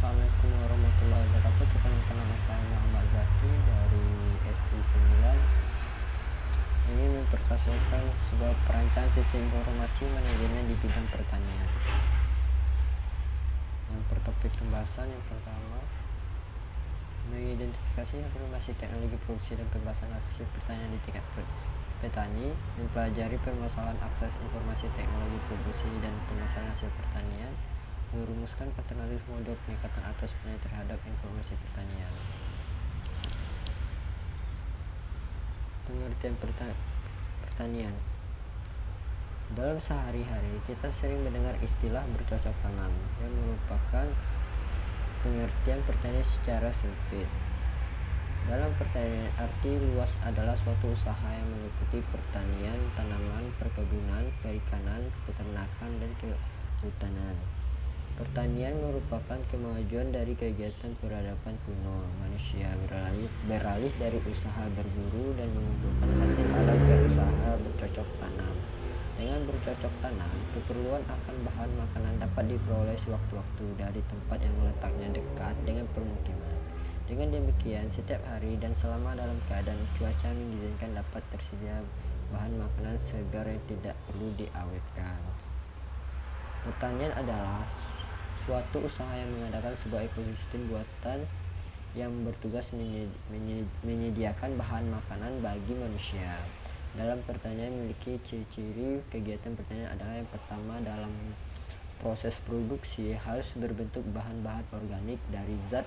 Assalamualaikum warahmatullahi wabarakatuh. Perkenalkan, nama saya Muhammad Zaki dari SD 9. Ini memperkenalkan sebuah perancangan sistem informasi manajemen di bidang pertanian. Yang bertopik pembahasan yang pertama, mengidentifikasi informasi teknologi produksi dan pembahasan hasil pertanian di tingkat petani, mempelajari permasalahan akses informasi teknologi produksi dan pemasaran hasil pertanian, merumuskan alternatif model peningkatan atas petani terhadap informasi pertanian. Pengertian pertanian. Dalam sehari-hari kita sering mendengar istilah bercocok tanam yang merupakan pengertian pertanian secara sempit. Dalam pertanian, arti luas adalah suatu usaha yang meliputi pertanian, tanaman, perkebunan, perikanan, peternakan, dan kehutanan. Pertanian merupakan kemajuan dari kegiatan peradaban kuno. Manusia beralih dari usaha berburu dan mengumpulkan hasil alam ke usaha bercocok tanam. Dengan bercocok tanam, keperluan akan bahan makanan dapat diperoleh sewaktu-waktu dari tempat yang letaknya dekat dengan permukiman. Dengan demikian, setiap hari dan selama dalam keadaan cuaca mengizinkan dapat tersedia bahan makanan segar yang tidak perlu diawetkan. Pertanian adalah suatu usaha yang mengadakan sebuah ekosistem buatan yang bertugas menyediakan bahan makanan bagi manusia. Dalam pertanian memiliki ciri-ciri kegiatan pertanian adalah yang pertama, dalam proses produksi harus berbentuk bahan-bahan organik dari zat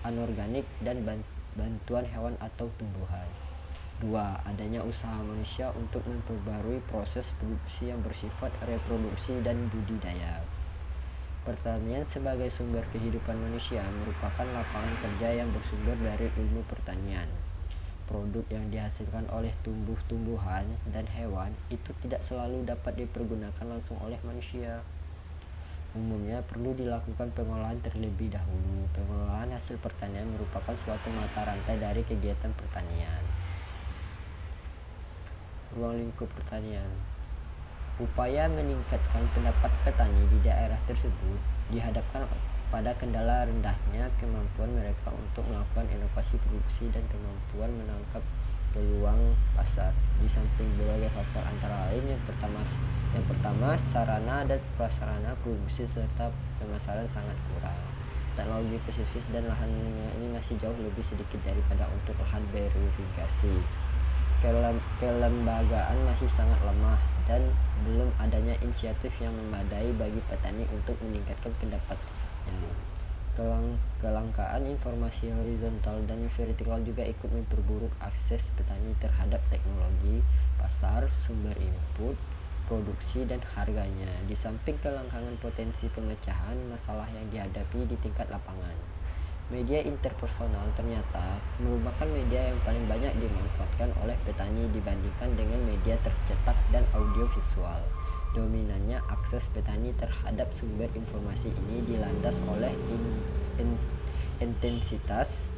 anorganik dan bantuan hewan atau tumbuhan. 2. Adanya usaha manusia untuk memperbarui proses produksi yang bersifat reproduksi dan budidaya. Pertanian sebagai sumber kehidupan manusia merupakan lapangan kerja yang bersumber dari ilmu pertanian. Produk yang dihasilkan oleh tumbuh-tumbuhan dan hewan itu tidak selalu dapat dipergunakan langsung oleh manusia. Umumnya perlu dilakukan pengolahan terlebih dahulu. Pengolahan hasil pertanian merupakan suatu mata rantai dari kegiatan pertanian. Ruang lingkup pertanian. Upaya meningkatkan pendapat petani di daerah tersebut dihadapkan pada kendala rendahnya kemampuan mereka untuk melakukan inovasi produksi dan kemampuan menangkap peluang pasar. Di samping berbagai faktor antara lain, yang pertama sarana dan prasarana produksi serta pemasaran sangat kurang. Teknologi pesisir dan lahan ini masih jauh lebih sedikit daripada untuk lahan beririgasi. Kelembagaan masih sangat lemah dan belum adanya inisiatif yang memadai bagi petani untuk meningkatkan pendapatannya. Kelangkaan informasi horizontal dan vertikal juga ikut memperburuk akses petani terhadap teknologi, pasar, sumber input, produksi, dan harganya. Di samping kelangkaan potensi pemecahan masalah yang dihadapi di tingkat lapangan, media interpersonal ternyata merupakan media yang paling banyak dimanfaatkan oleh petani dibandingkan dengan media tercetak dan audiovisual. Dominannya akses petani terhadap sumber informasi ini dilandas oleh intensitas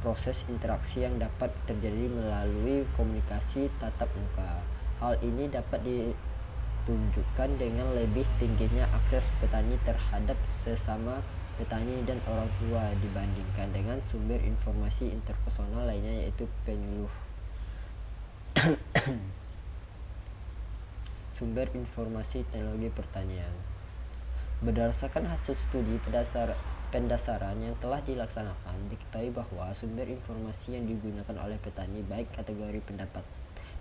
proses interaksi yang dapat terjadi melalui komunikasi tatap muka. Hal ini dapat ditunjukkan dengan lebih tingginya akses petani terhadap sesama petani dan orang tua dibandingkan dengan sumber informasi interpersonal lainnya, yaitu penyuluh. Sumber informasi teknologi pertanian. Berdasarkan hasil studi pendasaran yang telah dilaksanakan, diketahui bahwa sumber informasi yang digunakan oleh petani baik kategori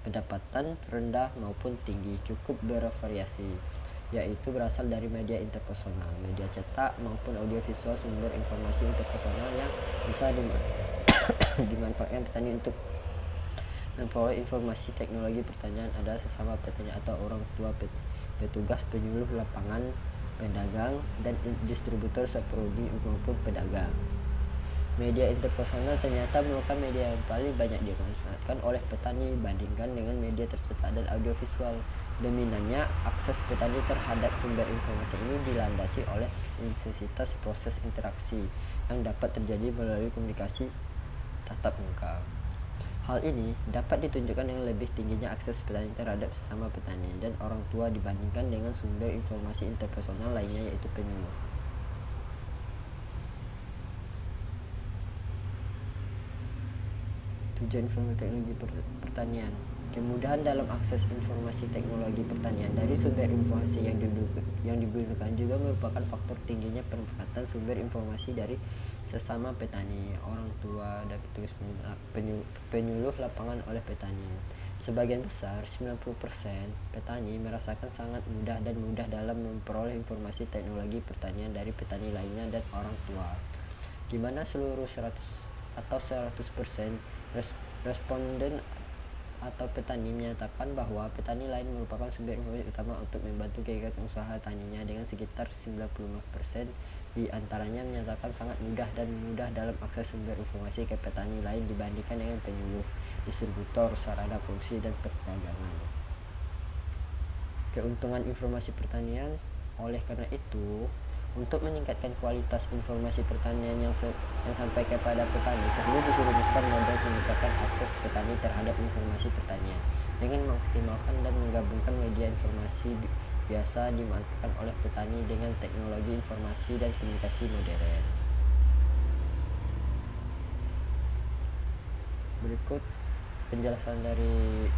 pendapatan rendah maupun tinggi cukup bervariasi, yaitu berasal dari media interpersonal, media cetak maupun audiovisual. Sumber informasi interpersonal yang bisa dimanfaatkan petani untuk memperoleh informasi teknologi pertanian adalah sesama petani atau orang tua, petugas, penyuluh lapangan, pedagang, dan distributor seprodi maupun pedagang. Media interpersonal ternyata merupakan media yang paling banyak dimanfaatkan oleh petani dibandingkan dengan media tercetak dan audiovisual. Dominannya akses petani terhadap sumber informasi ini dilandasi oleh intensitas proses interaksi yang dapat terjadi melalui komunikasi tatap muka. Hal ini dapat ditunjukkan dengan lebih tingginya akses petani terhadap sesama petani dan orang tua dibandingkan dengan sumber informasi interpersonal lainnya, yaitu penyuluh. Tujuan informasi teknologi pertanian. Kemudahan dalam akses informasi teknologi pertanian dari sumber informasi yang dibutuhkan juga merupakan faktor tingginya pemanfaatan sumber informasi dari sesama petani, orang tua, dan petugas penyuluh lapangan oleh petani. Sebagian besar, 90% petani merasakan sangat mudah dalam memperoleh informasi teknologi pertanian dari petani lainnya dan orang tua, di mana seluruh 100% responden atau petani menyatakan bahwa petani lain merupakan sumber informasi utama untuk membantu kegiatan usaha taninya, dengan sekitar 95% di antaranya menyatakan sangat mudah dalam akses sumber informasi ke petani lain dibandingkan dengan penyuluh, distributor, sarana produksi, dan perdagangan. Keuntungan informasi pertanian. Oleh karena itu, untuk meningkatkan kualitas informasi pertanian yang sampai kepada petani, perlu dirumuskan model meningkatkan akses petani terhadap informasi pertanian dengan mengoptimalkan dan menggabungkan media informasi biasa dimanfaatkan oleh petani dengan teknologi informasi dan komunikasi modern. Berikut penjelasan dari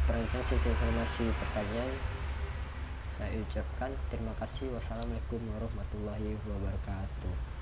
perancangan sistem informasi pertanian. Saya ucapkan terima kasih. Wassalamualaikum warahmatullahi wabarakatuh.